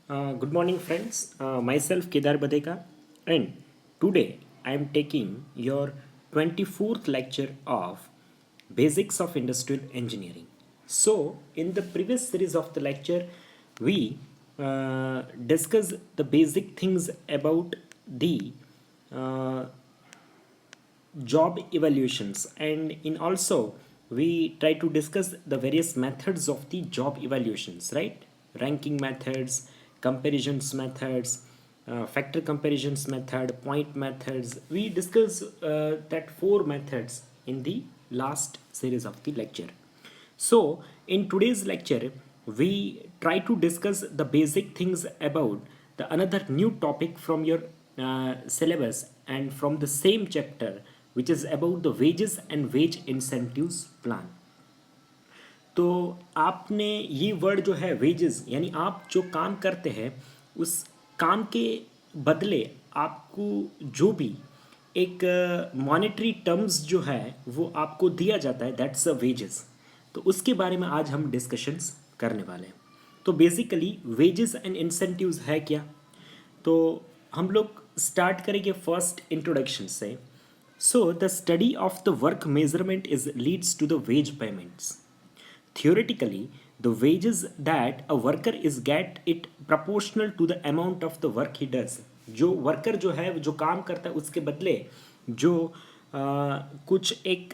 Good morning, friends. Myself Kedar Badeka, and today I am taking your 24th lecture of Basics of Industrial Engineering. So, in the previous series of the lecture, we discussed the basic things about the uh, job evaluations, and in also we try to discuss the various methods of the job evaluations, right? Ranking methods, comparisons methods, factor comparisons method, point methods. We discuss that four methods in the last series of the lecture. So, in today's lecture, we try to discuss the basic things about the another new topic from your syllabus and from the same chapter, which is about the wages and wage incentives plan. तो आपने ये word जो है wages, यानी आप जो काम करते हैं उस काम के बदले आपको जो भी एक मॉनेटरी टर्म्स जो है वो आपको दिया जाता है, दैट्स अ वेजेस. तो उसके बारे में आज हम डिस्कशंस करने वाले हैं. तो बेसिकली वेजेस एंड इंसेंटिव्स है क्या. तो हम लोग स्टार्ट करेंगे फर्स्ट इंट्रोडक्शन से. So the study of the work measurement is leads to the wage payments. Theoretically, the wages that a worker is get it proportional to the amount of the work he does. जो worker जो है जो काम करता है उसके बदले जो कुछ एक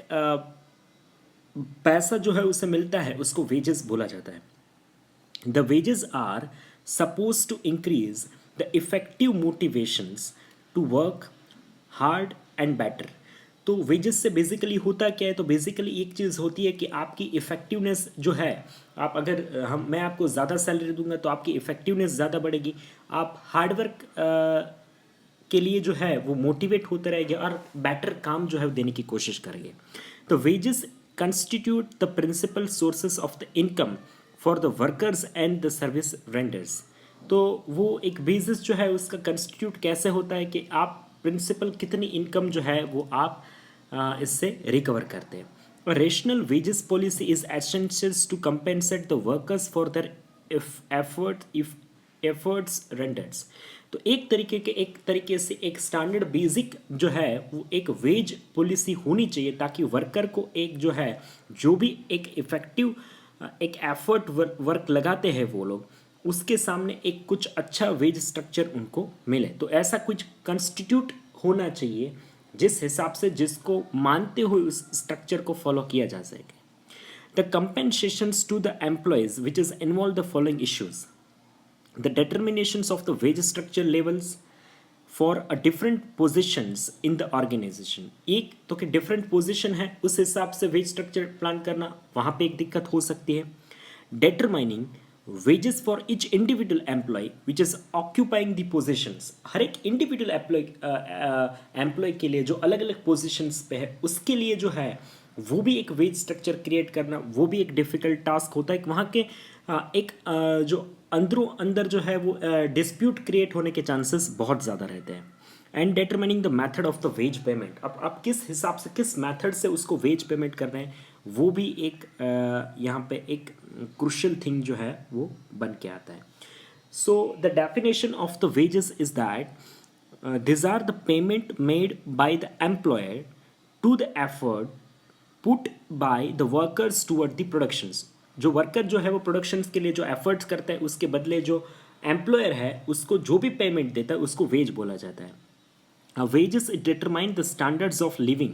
पैसा जो है उसे मिलता है उसको वेजेस बोला जाता है. The wages are supposed to increase the effective motivations to work hard and better. तो वेजेस से बेसिकली होता क्या है. तो बेसिकली एक चीज़ होती है कि आपकी इफ़ेक्टिवनेस जो है, आप अगर मैं आपको ज़्यादा सैलरी दूंगा तो आपकी इफ़ेक्टिवनेस ज़्यादा बढ़ेगी. आप हार्डवर्क के लिए जो है वो मोटिवेट होते रहेंगे और बेटर काम जो है वो देने की कोशिश करेंगे. तो wages constitute the principal sources of the income for the workers and the service renders. तो वो एक बेसिस जो है उसका कंस्टिट्यूट कैसे होता है कि आप प्रिंसिपल कितनी इनकम जो है वो आप इससे रिकवर करते हैं. Rational wages policy is essentials to compensate the workers for their efforts renders. तो एक तरीके से एक स्टैंडर्ड बेसिक जो है वो एक वेज पॉलिसी होनी चाहिए ताकि वर्कर को एक जो है जो भी एक इफेक्टिव एक एफर्ट वर्क लगाते हैं वो लोग उसके सामने एक कुछ अच्छा वेज स्ट्रक्चर उनको मिले. तो ऐसा कुछ कंस्टिट्यूट होना चाहिए जिस हिसाब से जिसको मानते हुए उस स्ट्रक्चर को फॉलो किया जा सके. The compensations to the employees which is involve the following issues. The determinations of the wage structure levels for a different positions in the organization. एक तो कि डिफरेंट पोजिशन है उस हिसाब से वेज स्ट्रक्चर प्लान करना वहाँ पे एक दिक्कत हो सकती है. determining wages for each individual employee which is occupying the positions. हर एक इंडिविजुअल एम्प्लॉय के लिए जो अलग अलग पोजिशंस पे है उसके लिए जो है वो भी एक वेज स्ट्रक्चर क्रिएट करना वो भी एक डिफ़िकल्ट टास्क होता है. वहाँ के एक जो अंदरों अंदर जो है वो डिस्प्यूट क्रिएट होने के चांसेस बहुत ज़्यादा रहते हैं. And determining the method of the veg payment. अब आप किस हिसाब से किस मेथड से उसको वेज पेमेंट कर रहे हैं वो भी एक यहाँ पे एक क्रूशियल थिंग जो है वो बन के आता है. So the definition of the wages is that this are the payment made by the employer to the effort put by the workers toward the productions. जो वर्कर जो है वो प्रोडक्शंस के लिए जो एफर्ट्स करता है उसके बदले जो एम्प्लॉयर है उसको जो भी पेमेंट देता है उसको वेज बोला जाता है. Wages determine the standards of living.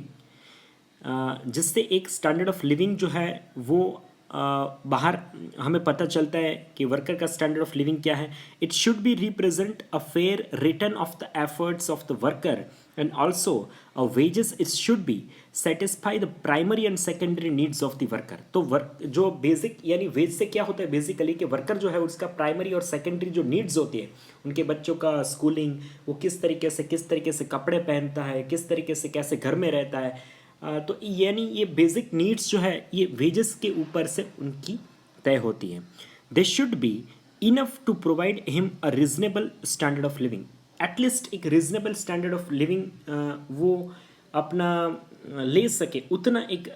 जिससे एक स्टैंडर्ड ऑफ लिविंग जो है वो बाहर हमें पता चलता है कि वर्कर का स्टैंडर्ड ऑफ लिविंग क्या है. It should B represent a fair return of the efforts of the worker and also a wages it should B satisfy the primary and secondary needs of the worker. तो work जो basic यानी veg से क्या होता है basically कि worker जो है उसका प्राइमरी और सेकेंडरी जो नीड्स होती है उनके बच्चों का स्कूलिंग, वो किस तरीके से कपड़े पहनता है, किस तरीके से कैसे घर में रहता है, तो यानी ये बेसिक नीड्स जो है ये वेजेस के ऊपर से उनकी तय होती है. They should be enough to provide him a reasonable standard of living. At least एक रीजनेबल स्टैंडर्ड ऑफ लिविंग वो अपना ले सके उतना एक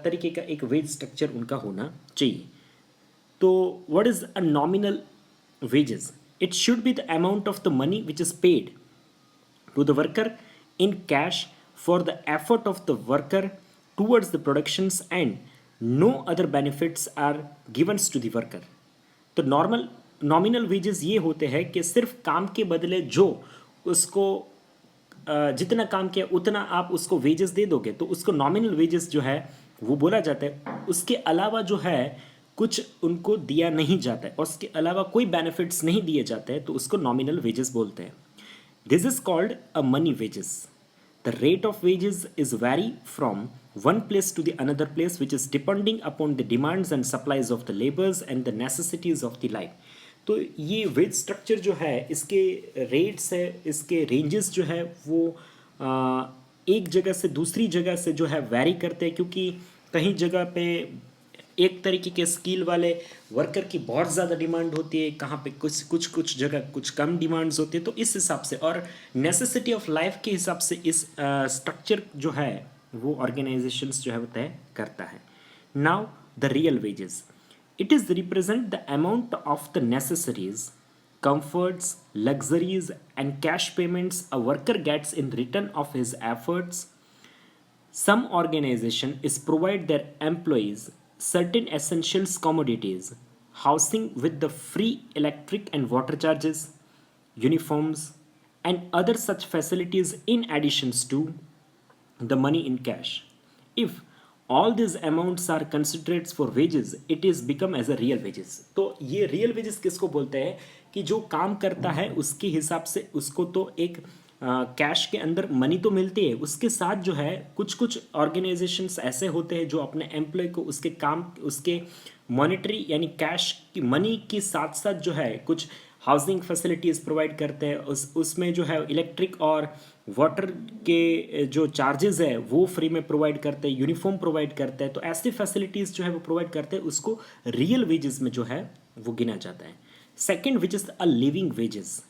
तरीके का एक वेज स्ट्रक्चर उनका होना चाहिए. तो what is a nominal wages. It should be the amount of the money which is paid to the worker in cash for the effort of the worker towards the productions, and no other benefits are given to the worker. तो normal nominal wages ये होते हैं कि सिर्फ काम के बदले जो उसको जितना काम किया उतना आप उसको वेजेस दे दोगे, तो उसको नॉमिनल वेजेस जो है वो बोला जाता है। उसके अलावा जो है कुछ उनको दिया नहीं जाता है और उसके अलावा कोई बेनिफिट्स नहीं दिए जाते हैं, तो उसको नॉमिनल वेजेस बोलते हैं। This is called a money wages. The rate of wages is vary from one place to the another place, which is depending upon the demands and supplies of the laborers and the necessities of the life. तो ये veg structure जो है इसके rates है, इसके ranges जो है वो एक जगह से दूसरी जगह से जो है वैरी करते हैं, क्योंकि कहीं जगह पे एक तरीके के स्किल वाले वर्कर की बहुत ज़्यादा डिमांड होती है, कहाँ पे कुछ जगह कुछ कम डिमांड्स होती है। तो इस हिसाब से और नेसेसिटी ऑफ लाइफ के हिसाब से इस स्ट्रक्चर जो है वो ऑर्गेनाइजेशंस जो है वो तय करता है। Now the real wages, it is represent the amount of the necessaries, comforts, luxuries, and cash payments a worker gets in return of his efforts. Some organization is provide their employees certain essentials commodities, housing with the free electric and water charges, uniforms, and other such facilities in additions to the money in cash. If all these amounts are considered for wages, it is become as a real wages. तो ये real wages किसको बोलते हैं कि जो काम करता है उसके हिसाब से उसको तो एक कैश के अंदर मनी तो मिलती है, उसके साथ जो है कुछ कुछ ऑर्गेनाइजेशंस ऐसे होते हैं जो अपने एम्प्लॉय को उसके काम उसके मॉनेटरी यानी कैश की मनी के साथ साथ जो है कुछ हाउसिंग फैसिलिटीज़ प्रोवाइड करते हैं, उसमें जो है इलेक्ट्रिक और वाटर के जो चार्जेस है वो फ्री में प्रोवाइड करते हैं, यूनिफॉर्म प्रोवाइड करते हैं। तो ऐसी फैसिलिटीज़ जो है वो प्रोवाइड करते हैं, उसको रियल वेजेस में जो है वो गिना जाता है। Second which is a living wages,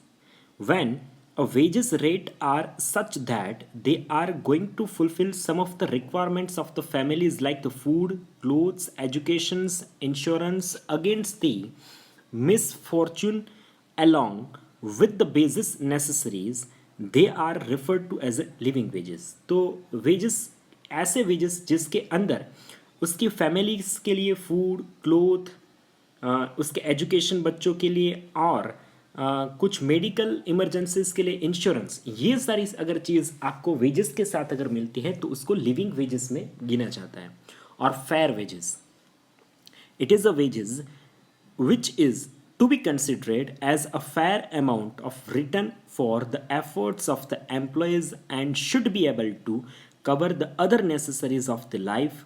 when a wages rate are such that they are going to fulfill some of the requirements of the families like the food, clothes, educations, insurance against the misfortune along with the basic necessaries, they are referred to as a living wages. तो wages ऐसे wages जिसके अंदर उसकी families के लिए food, cloth, उसके education बच्चों के लिए और कुछ मेडिकल इमरजेंसीज के लिए इंश्योरेंस, ये सारी अगर चीज़ आपको वेजेस के साथ अगर मिलती है तो उसको लिविंग वेजेस में गिना जाता है। और fair wages, it is a wages which is to be considered as a fair amount of return for the efforts of the employees and should be able to cover the other necessaries of the life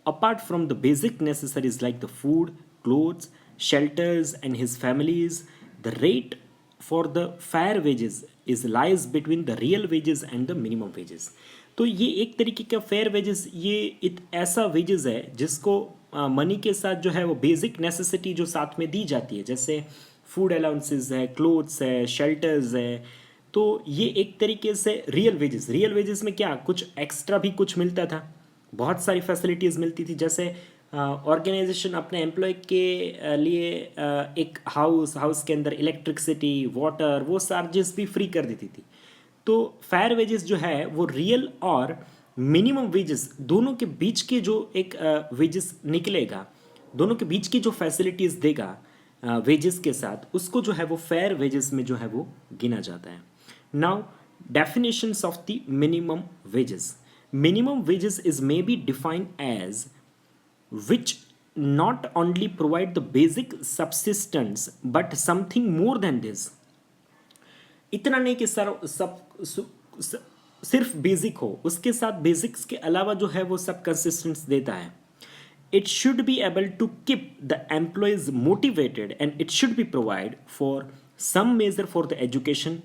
apart from the basic necessaries like the food, clothes, shelters and his families. The rate for the fair wages is lies between the real wages and the minimum wages. तो ये एक तरीके का fair wages, ये ऐसा wages है जिसको money के साथ जो है वो बेसिक नेसेसिटी जो साथ में दी जाती है, जैसे फूड अलाउंसेस है, क्लोथ्स है, शेल्टर्स है। तो ये एक तरीके से रियल वेजेस में क्या कुछ एक्स्ट्रा भी कुछ मिलता था, बहुत सारी फैसिलिटीज़ मिलती थी, जैसे ऑर्गेनाइजेशन अपने एम्प्लॉय के लिए एक हाउस के अंदर इलेक्ट्रिसिटी, वाटर, वो चार्जेस भी फ्री कर देती थी। तो फेयर वेजेस जो है वो रियल और मिनिमम वेजेस दोनों के बीच के जो एक वेजेस निकलेगा, दोनों के बीच की जो फैसिलिटीज़ देगा वेजेस के साथ, उसको जो है वो फेयर वेजेस में जो है वो गिना जाता है। Now definitions of the minimum wages. Minimum wages is may be defined as which not only provide the basic subsistence but something more than this. इतना नहीं कि सिर्फ बेसिक हो, उसके साथ बेसिक्स के अलावा जो है वो सब कंसिस्टेंस देता है। It should be able to keep the employees motivated and it should be provide for some measure for the education,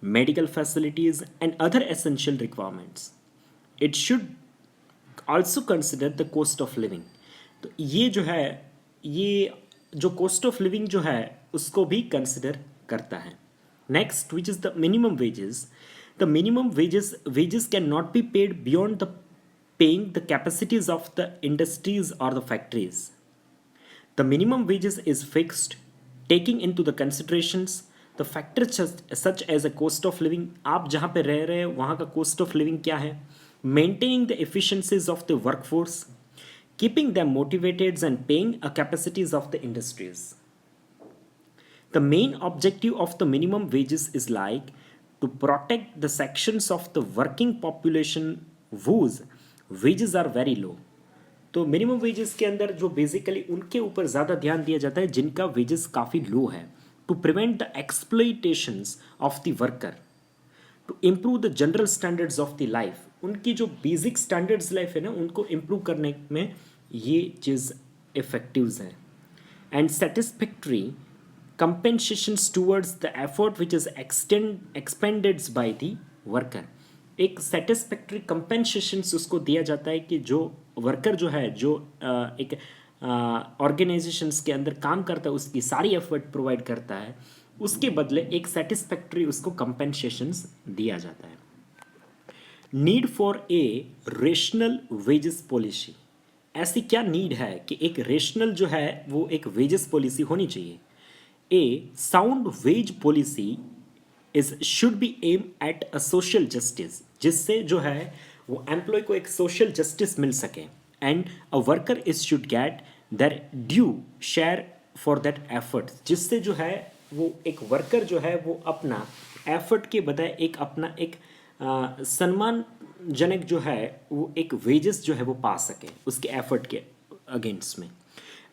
medical facilities and other essential requirements. It should also consider the cost of living. तो ये जो है ये जो cost of living जो है उसको भी कंसिडर करता है। Next which is the minimum wages. The minimum wages can not be paid beyond the paying the capacities of the industries और the factories. The minimum wages is fixed taking into the considerations the factor such as a cost of living, आप जहाँ पे रह रहे हैं वहाँ का cost of living क्या है, maintaining the efficiencies of the workforce, keeping them motivated and paying a capacities of the industries. The main objective of the minimum wages is like to protect the sections of the working population whose wages are very low. तो minimum wages के अंदर जो basically उनके ऊपर ज़्यादा ध्यान दिया जाता है जिनका वेजेस काफ़ी लो है, to prevent the exploitations of the worker, to improve the general standards of the life, उनकी जो बेसिक स्टैंडर्ड्स लाइफ है ना उनको इम्प्रूव करने में ये चीज़ इफेक्टिव्स हैं. And satisfactory compensations towards the effort which is expended by the worker, एक सेटिस्फैक्ट्री कंपेंसेशंस उसको दिया जाता है कि जो वर्कर जो है जो एक ऑर्गेनाइजेशंस के अंदर काम करता है उसकी सारी एफर्ट प्रोवाइड करता है, उसके बदले एक सेटिस्फैक्ट्री उसको कंपेंसेशंस दिया जाता है. Need for a rational wages policy, ऐसी क्या नीड है कि एक रेशनल जो है वो एक वेजेस पॉलिसी होनी चाहिए. A sound wage policy is should be aim at a social justice, जिससे जो है वो एम्प्लॉय को एक सोशल जस्टिस मिल सके, and a worker is should get there due share for that effort, जिससे जो है वो एक वर्कर जो है वो अपना एफर्ट के बजाय एक अपना एक सम्मानजनक जो है वो एक वेजेस जो है वो पा सके उसके एफर्ट के अगेंस्ट में.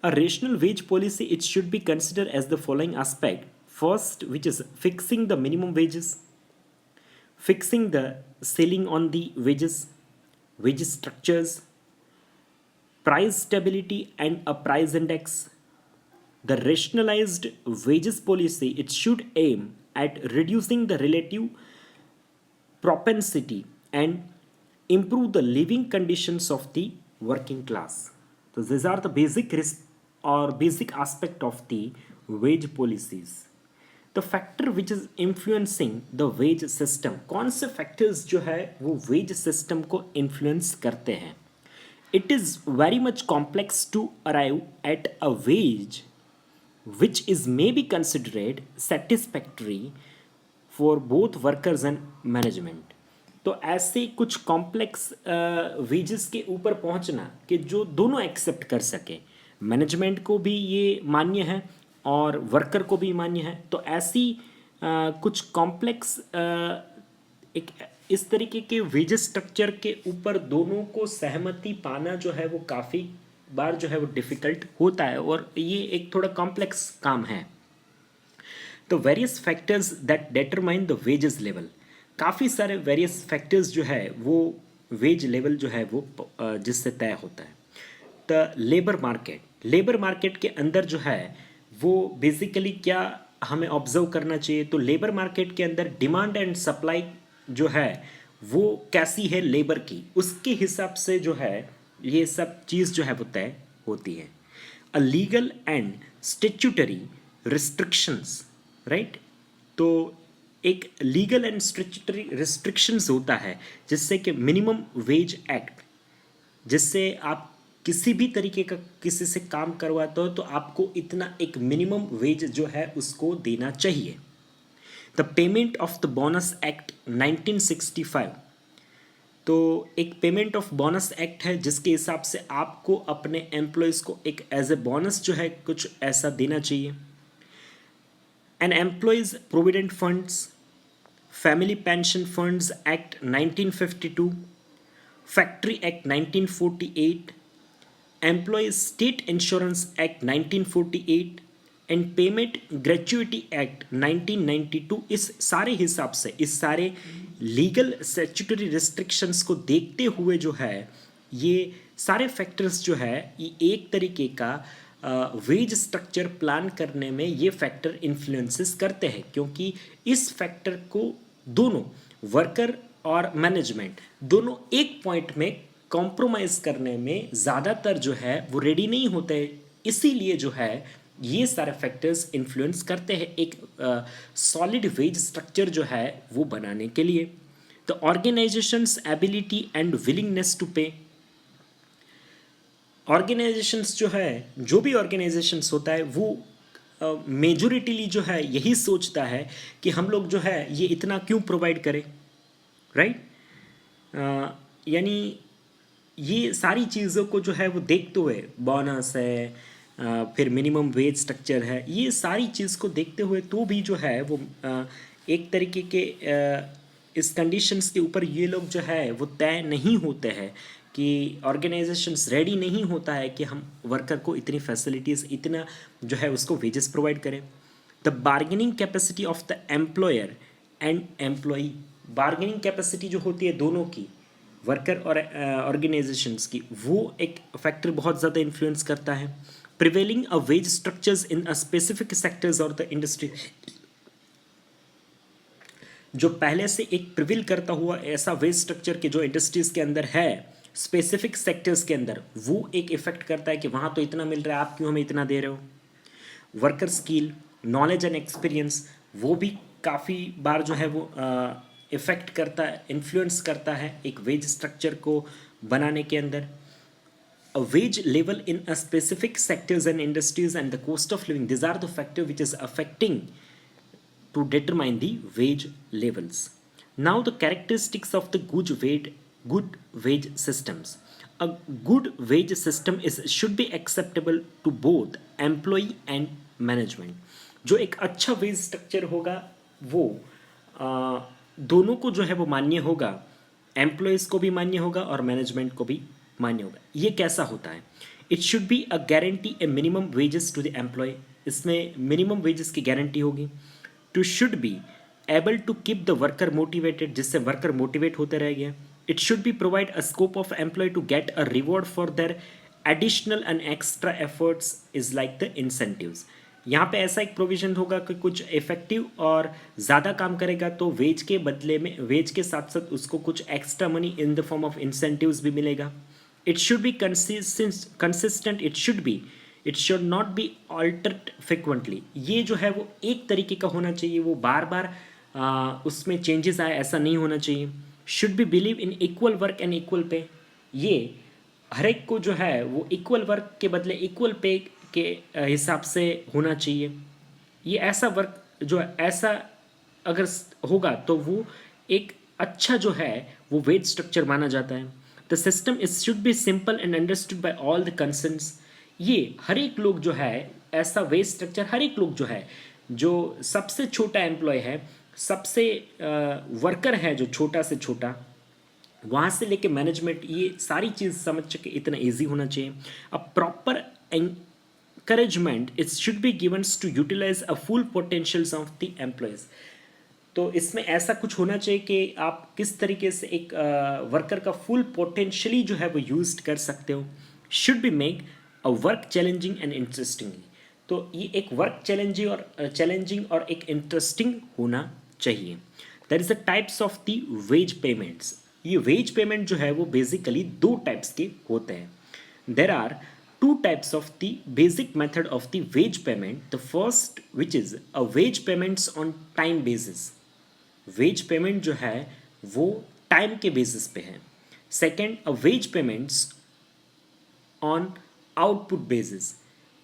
A rational wage policy it should be consider as the following aspect. First, which is fixing the minimum wages, fixing the ceiling on the wage structures, price stability and a price index. The rationalized wages policy it should aim at reducing the relative propensity and improve the living conditions of the working class. So these are the basic aspect of the wage policies. The factor which is influencing the ways system, कौन से factors जो है वो veg system को influence करते हैं. It is very much complex to arrive at a wage which is may be considered satisfactory for both workers and management. तो ऐसे कुछ कॉम्प्लेक्स वेजेस के ऊपर पहुंचना कि जो दोनों एक्सेप्ट कर सके, मैनेजमेंट को भी ये मान्य है और वर्कर को भी मान्य है. तो ऐसी कुछ कॉम्प्लेक्स एक इस तरीके के वेजेस स्ट्रक्चर के ऊपर दोनों को सहमति पाना जो है वो काफ़ी बार जो है वो डिफ़िकल्ट होता है और ये एक थोड़ा कॉम्प्लेक्स काम है. तो various factors that determine the wages level, काफ़ी सारे वेरियस फैक्टर्स जो है वो वेज लेवल जो है वो जिससे तय होता है. द लेबर मार्केट के अंदर जो है वो बेसिकली क्या हमें ऑब्जर्व करना चाहिए. तो लेबर मार्केट के अंदर डिमांड एंड सप्लाई जो है वो कैसी है लेबर की, उसके हिसाब से जो है ये सब चीज़ जो है वो तय होती है. A legal and statutory restrictions, right. तो एक लीगल एंड स्टैट्यूटरी रिस्ट्रिक्शंस होता है जिससे कि मिनिमम वेज एक्ट, जिससे आप किसी भी तरीके का किसी से काम करवाते हो तो आपको इतना एक मिनिमम वेज जो है उसको देना चाहिए. The payment of the bonus act 1965, तो एक पेमेंट ऑफ बोनस एक्ट है जिसके हिसाब से आपको अपने एम्प्लॉयज़ को एक एज ए बोनस जो है कुछ ऐसा देना चाहिए. An employees provident funds, family pension funds act 1952, factory act 1948, employees state insurance act 1948 and payment gratuity act 1992. इस सारे हिसाब से इस सारे लीगल स्टैट्यूटरी रिस्ट्रिक्शंस को देखते हुए जो है ये सारे फैक्टर्स जो है ये एक तरीके का वेज स्ट्रक्चर प्लान करने में ये फैक्टर इन्फ्लुएंसेस करते हैं, क्योंकि इस फैक्टर को दोनों वर्कर और मैनेजमेंट दोनों एक पॉइंट में कॉम्प्रोमाइज़ करने में ज़्यादातर जो है वो रेडी नहीं होते. इसीलिए जो है ये सारे फैक्टर्स इन्फ्लुएंस करते हैं एक सॉलिड वेज स्ट्रक्चर जो है वो बनाने के लिए. The organisations ability and willingness to pay, organisations जो है जो भी ऑर्गेनाइजेशंस होता है वो मेजोरिटीली जो है यही सोचता है कि हम लोग जो है ये इतना क्यों प्रोवाइड करें, राइट। यानी ये सारी चीज़ों को जो है वो देखते हुए, बोनस है, फिर मिनिमम वेज स्ट्रक्चर है, ये सारी चीज़ को देखते हुए तो भी जो है वो एक तरीके के इस कंडीशंस के ऊपर ये लोग जो है वो तय नहीं होते हैं कि ऑर्गेनाइजेशंस रेडी नहीं होता है कि हम वर्कर को इतनी फैसिलिटीज़, इतना जो है उसको वेजेस प्रोवाइड करें। The bargaining capacity of the employer and employee, bargaining capacity जो होती है दोनों की, वर्कर और ऑर्गेनाइजेशंस की, वो एक फैक्टर बहुत ज़्यादा इन्फ्लुएंस करता है। Prevailing a wage structures in a specific sectors और द इंडस्ट्री, जो पहले से एक प्रिविल करता हुआ ऐसा वेज स्ट्रक्चर के जो इंडस्ट्रीज के अंदर है, स्पेसिफिक सेक्टर्स के अंदर, वो एक इफेक्ट करता है कि वहाँ तो इतना मिल रहा है, आप क्यों हमें इतना दे रहे हो। Worker skill, knowledge and experience, वो भी काफ़ी बार जो है वो इफेक्ट करता है, इन्फ्लुएंस करता है एक वेज स्ट्रक्चर को बनाने के अंदर। A wage level in a specific sectors and industries and the cost of living, these are the factor which is affecting to determine the wage levels. Now the characteristics of the good wage systems. A good wage system is should be acceptable to both employee and management. जो एक अच्छा veg structure होगा वो दोनों को जो है वो मान्य होगा, एम्प्लॉयज़ को भी मान्य होगा और मैनेजमेंट को भी मान्य होगा। ये कैसा होता है? It should be a guarantee a minimum wages to the employee, इसमें मिनिमम वेजेस की गारंटी होगी। To should be able to keep the worker motivated, जिससे वर्कर मोटिवेट होते रहेंगे। It should be provide a scope of employee to get a reward for their additional and extra efforts is like the incentives. यहाँ पे ऐसा एक provision होगा कि कुछ इफेक्टिव और ज़्यादा काम करेगा तो वेज के बदले में, वेज के साथ साथ उसको कुछ extra money in the form of incentives भी मिलेगा। It should be consistent, it should not be altered frequently, ये जो है वो एक तरीके का होना चाहिए, वो बार बार उसमें चेंजेस आए ऐसा नहीं होना चाहिए। Should be believe in equal work and equal pay, ये हर एक को जो है वो इक्वल वर्क के बदले इक्वल पे के हिसाब से होना चाहिए। ये ऐसा वर्क जो ऐसा अगर होगा तो वो एक अच्छा जो है वो वेज स्ट्रक्चर माना जाता है। The system is should B simple and understood by all the concerns, ये हर एक लोग जो है ऐसा वेज स्ट्रक्चर, हर एक लोग जो है, जो सबसे छोटा एम्प्लॉय है, सबसे वर्कर है जो छोटा से छोटा, वहाँ से लेके मैनेजमेंट, ये सारी चीज़ समझ के इतना ईजी होना चाहिए। A proper encouragement it should be given to utilize a full potentials of the employees, तो इसमें ऐसा कुछ होना चाहिए कि आप किस तरीके से एक वर्कर का फुल पोटेंशियली जो है वो यूज कर सकते हो। Should be make a work challenging and interesting, तो ये एक वर्क चैलेंजिंग और एक इंटरेस्टिंग होना चाहिए। That is the types of the wage payments, ये वेज पेमेंट जो है वो बेसिकली दो टाइप्स के होते हैं। There are two types of the basic method of the wage payment. The first, which is a wage payments on time basis, wage payment जो है वो टाइम के बेसिस पे है। Second, a wage payments on output basis,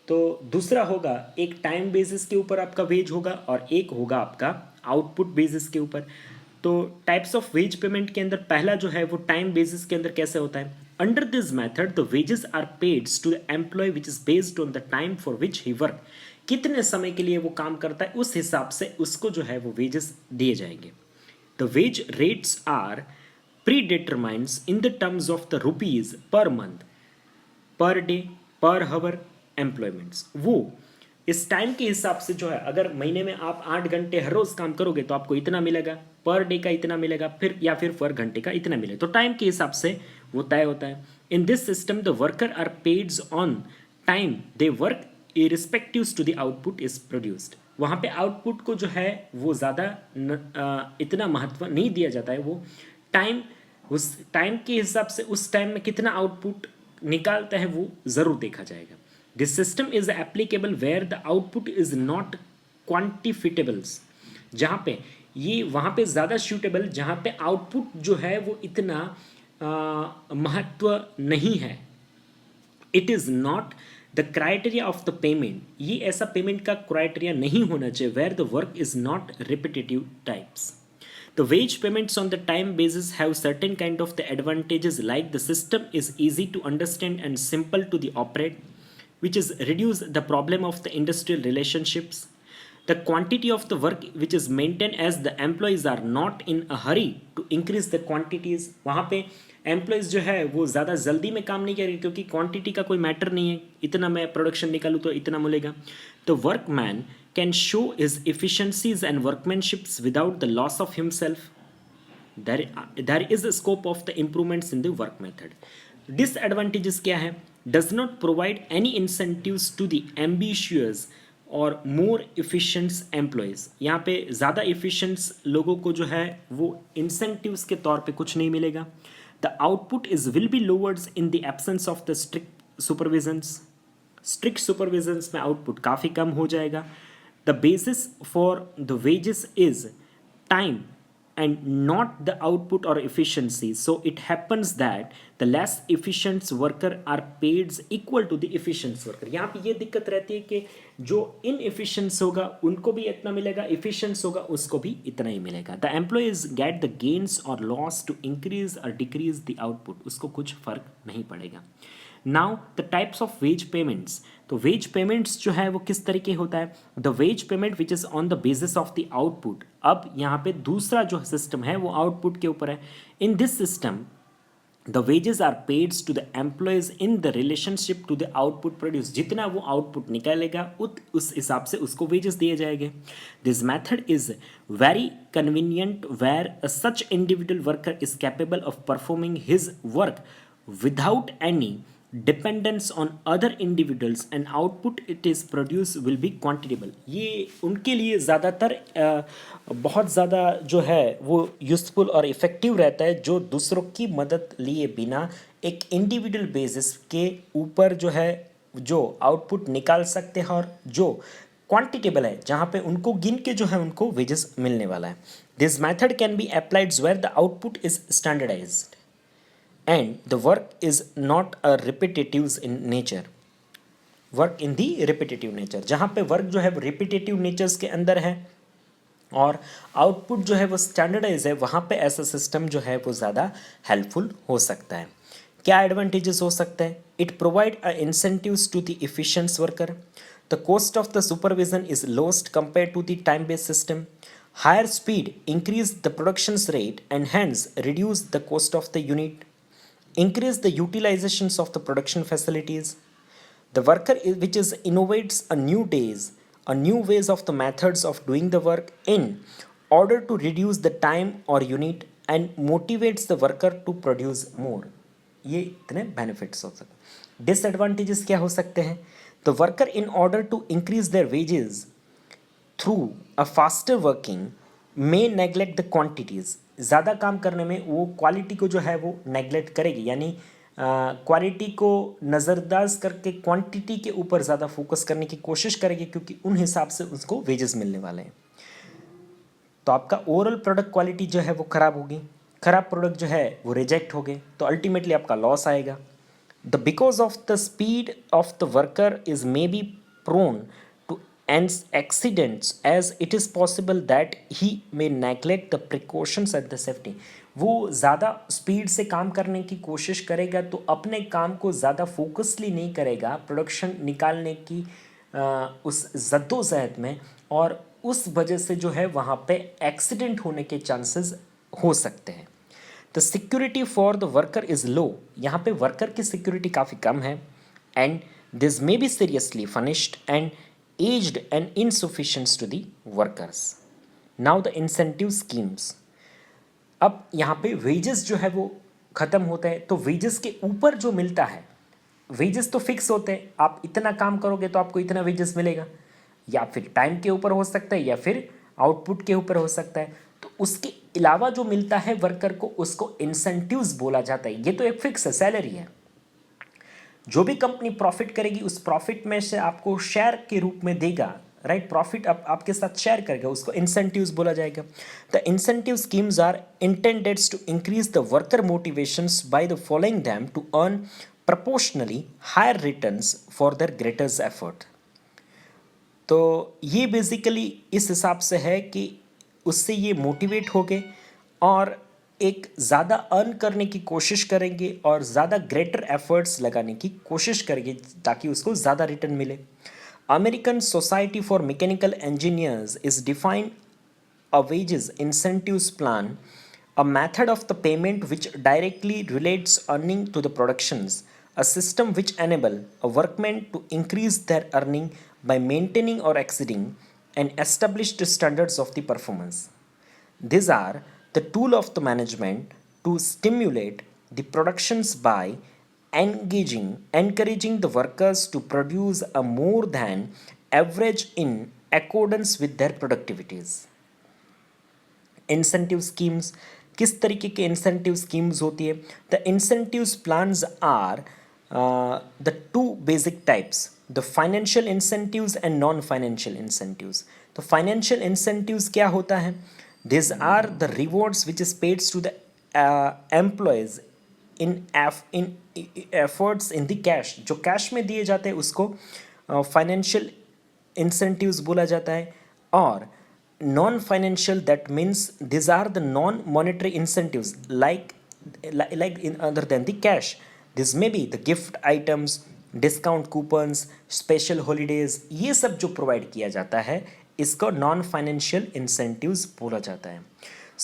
तो दूसरा होगा एक टाइम बेसिस के ऊपर आपका वेज होगा और एक होगा आपका आउटपुट बेसिस के ऊपर। तो टाइप्स ऑफ वेज पेमेंट के अंदर पहला जो है वो टाइम बेसिस के अंदर कैसे होता है। Under this method the wages are paid to the employee which is based on the time for which he work, कितने समय के लिए वो काम करता है उस हिसाब से उसको जो है वो वेजेस दिए जाएंगे। The wage rates are predetermineds in the terms of the rupees per month, per day, per hour employments, वो इस टाइम के हिसाब से जो है, अगर महीने में आप 8 घंटे हर रोज काम करोगे तो आपको इतना मिलेगा, पर डे का इतना मिलेगा, फिर या फिर पर घंटे का इतना मिलेगा, तो टाइम के हिसाब से वो तय होता है। In this system the worker are paid on time they work irrespective to the output is produced, वहाँ पे आउटपुट को जो है वो ज़्यादा इतना महत्व नहीं दिया जाता है, वो टाइम, उस टाइम के हिसाब से उस टाइम में कितना आउटपुट निकालता है वो ज़रूर देखा जाएगा। This system is applicable where the output is not quantifiables, जहाँ पे ये वहाँ पे ज़्यादा सूटेबल, जहाँ पे आउटपुट जो है वो इतना महत्व नहीं है। It is not the criteria of the payment, ये ऐसा पेमेंट का क्राइटेरिया नहीं होना चाहिए where the work is not repetitive types. The wage payments on the time basis have certain kind of the advantages, like the system is easy to understand and simple to the operate, which is reduce the problem of the industrial relationships. The quantity of the work which is maintained as the employees are not in a hurry to increase the quantities. वहाँ पे employees जो है वो ज़्यादा जल्दी में काम नहीं करेंगे क्योंकि क्वांटिटी का कोई मैटर नहीं है, इतना मैं प्रोडक्शन निकालूँ तो इतना मिलेगा. तो workman can show his efficiencies and workmanships without the loss of himself. There is a scope of the improvements in the work method. Disadvantages क्या है? Does not provide any incentives to the ambitious और more efficient employees. यहाँ पे ज़्यादा efficient लोगों को जो है वो incentives के तौर पे कुछ नहीं मिलेगा. The output will be lowered in the absence of the strict supervisions. Strict supervisions में output काफ़ी कम हो जाएगा. The basis for the wages is time and not the output or efficiency. So it happens that the less efficient worker are paid equal to the efficient worker. यहाँ पे ये दिक्कत रहती है कि जो inefficient होगा उनको भी इतना मिलेगा, efficient होगा उसको भी इतना ही मिलेगा. The employees get the gains or loss to increase or decrease the output. उसको कुछ फर्क नहीं पड़ेगा. Now the types of ways payments. तो वेज पेमेंट्स जो है वो किस तरीके होता है? The ways payment which is on the basis of the output. अब यहाँ पे दूसरा जो सिस्टम है वो आउटपुट के ऊपर है. In this system the wages are paids to the employees in the relationship to the output produce. जितना वो आउटपुट निकालेगा उस हिसाब से उसको वेजेस दिए जाएंगे. This method is very convenient where such individual worker is capable of performing his work without any dependence on other individuals and output it is produce will be quantifiable. ये उनके लिए ज़्यादातर बहुत ज़्यादा जो है वो यूज़फुल और इफ़ेक्टिव रहता है जो दूसरों की मदद लिए बिना एक इंडिविजुअल बेसिस के ऊपर जो है जो आउटपुट निकाल सकते हैं और जो क्वांटिटेबल है जहाँ पे उनको गिन के जो है उनको वेजेस मिलने वाला है. This method can be applied where the output is standardised and the work is not a repetitive in nature. Work in the repetitive nature, जहाँ पे वर्क जो है वो रिपीटेटिव नेचर्स के अंदर है और आउटपुट जो है वो स्टैंडर्डाइज है, वहाँ पे ऐसा सिस्टम जो है वो ज़्यादा हेल्पफुल हो सकता है. क्या एडवांटेजेस हो सकते हैं? It provide a incentives to the efficient worker. The cost of the supervision is lowest compare to the time based system. Higher speed increase the production rate and hence reduce the cost of the unit. Increase the utilizations of the production facilities. The worker which is innovates a new ways of the methods of doing the work in order to reduce the time or unit and motivates the worker to produce more. ये इतने benefits हो सकते हैं. Disadvantages क्या हो सकते हैं? The worker in order to increase their wages through a faster working may neglect the quantities. ज़्यादा काम करने में वो क्वालिटी को जो है वो नेगलेक्ट करेगी, यानी क्वालिटी को नज़रअंदाज करके क्वांटिटी के ऊपर ज़्यादा फोकस करने की कोशिश करेगी क्योंकि उन हिसाब से उसको वेजेस मिलने वाले हैं. तो आपका ओवरऑल प्रोडक्ट क्वालिटी जो है वो ख़राब होगी, ख़राब प्रोडक्ट जो है वो रिजेक्ट हो गए तो अल्टीमेटली आपका लॉस आएगा. The because of the speed of the worker is may be prone and accidents as it is possible that he may neglect the precautions and the safety. वो ज़्यादा स्पीड से काम करने की कोशिश करेगा तो अपने काम को ज़्यादा फोकसली नहीं करेगा प्रोडक्शन निकालने की उस जद्दोजहद में, और उस वजह से जो है वहाँ पे एक्सीडेंट होने के चांसेस हो सकते हैं. The security for the worker is low. यहाँ पे वर्कर की सिक्योरिटी काफ़ी कम है. And this may be seriously furnished and aged and insufficient to the workers. Now the incentive schemes. अब यहाँ पे wages जो है वो ख़त्म होता है तो wages के ऊपर जो मिलता है, wages तो फिक्स होते हैं, आप इतना काम करोगे तो आपको इतना wages मिलेगा, या फिर टाइम के ऊपर हो सकता है या फिर आउटपुट के ऊपर हो सकता है. तो उसके अलावा जो मिलता है वर्कर को उसको इंसेंटिव्स बोला जाता है. ये तो एक फिक्स है, सैलरी है. जो भी कंपनी प्रॉफिट करेगी उस प्रॉफिट में से आपको शेयर के रूप में देगा, राइट? प्रॉफिट आपके साथ शेयर करेगा, उसको इंसेंटिव्स बोला जाएगा. The incentive schemes are intended to increase the worker motivations by the following them to earn proportionally higher returns for their greater effort. तो ये बेसिकली इस हिसाब से है कि उससे ये मोटिवेट हो गए और एक ज़्यादा अर्न करने की कोशिश करेंगे और ज़्यादा ग्रेटर एफर्ट्स लगाने की कोशिश करेंगे ताकि उसको ज़्यादा रिटर्न मिले. American society for mechanical engineers is defined a wages incentives plan, a method of the payment which directly relates earning to the productions, a system which enable a workman to increase their earning by maintaining or exceeding an established standards of the performance. These are the tool of the management to stimulate the productions by encouraging the workers to produce a more than average in accordance with their productivities. Incentive schemes, किस तरीके के incentive schemes होती है? The incentive plans are the two basic types, the financial incentives and non financial incentives. तो financial incentives क्या होता है? This are the rewards which is paids to the employees in efforts in the cash. जो cash में दिए जाते हैं उसको फाइनेंशियल इंसेंटिव्स बोला जाता है. और non-financial, that means these are the non-monetary incentives like in other than the cash. This may be the gift items, discount coupons, special holidays. ये सब जो प्रोवाइड किया जाता है इसको नॉन फाइनेंशियल इंसेंटिव्स बोला जाता है.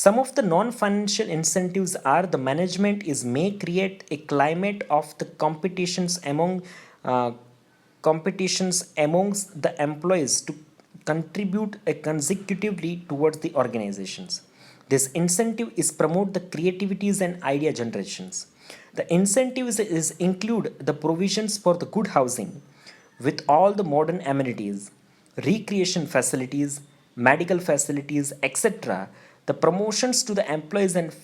Some of the non-financial incentives are the management is may create a climate of the competitions amongst the employees to contribute consecutively towards the organizations. This incentive is promote the creativities and idea generations. The incentives is include the provisions for the good housing with all the modern amenities, recreation facilities, medical facilities, etc. The promotions to the employees and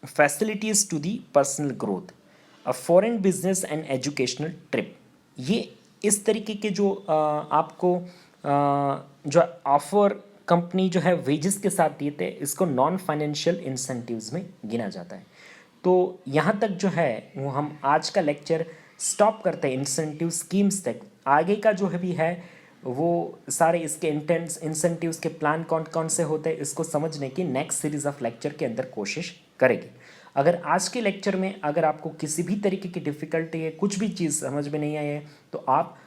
facilities to the personal growth, a foreign business and educational trip. ये इस तरीके के जो आपको जो offer company जो है wages के साथ दिए थे इसको नॉन फाइनेंशियल इंसेंटिव्स में गिना जाता है. तो यहाँ तक जो है वो हम आज का लेक्चर स्टॉप करते हैं इंसेंटिव स्कीम्स तक. आगे का जो है भी है वो सारे इसके इंसेंटिव्स के प्लान कौन कौन से होते हैं इसको समझने की नेक्स्ट सीरीज ऑफ लेक्चर के अंदर कोशिश करेगी. अगर आज के लेक्चर में अगर आपको किसी भी तरीके की डिफ़िकल्टी है, कुछ भी चीज़ समझ में नहीं आई है तो आप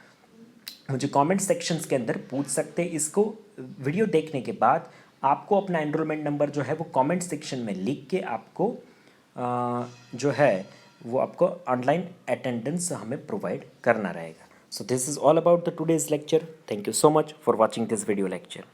मुझे कमेंट सेक्शंस के अंदर पूछ सकते हैं. इसको वीडियो देखने के बाद आपको अपना एनरोलमेंट नंबर जो है वो कमेंट सेक्शन में लिख के आपको जो है वो आपको ऑनलाइन अटेंडेंस हमें प्रोवाइड करना रहेगा. So this is all about the today's lecture. Thank you so much for watching this video lecture.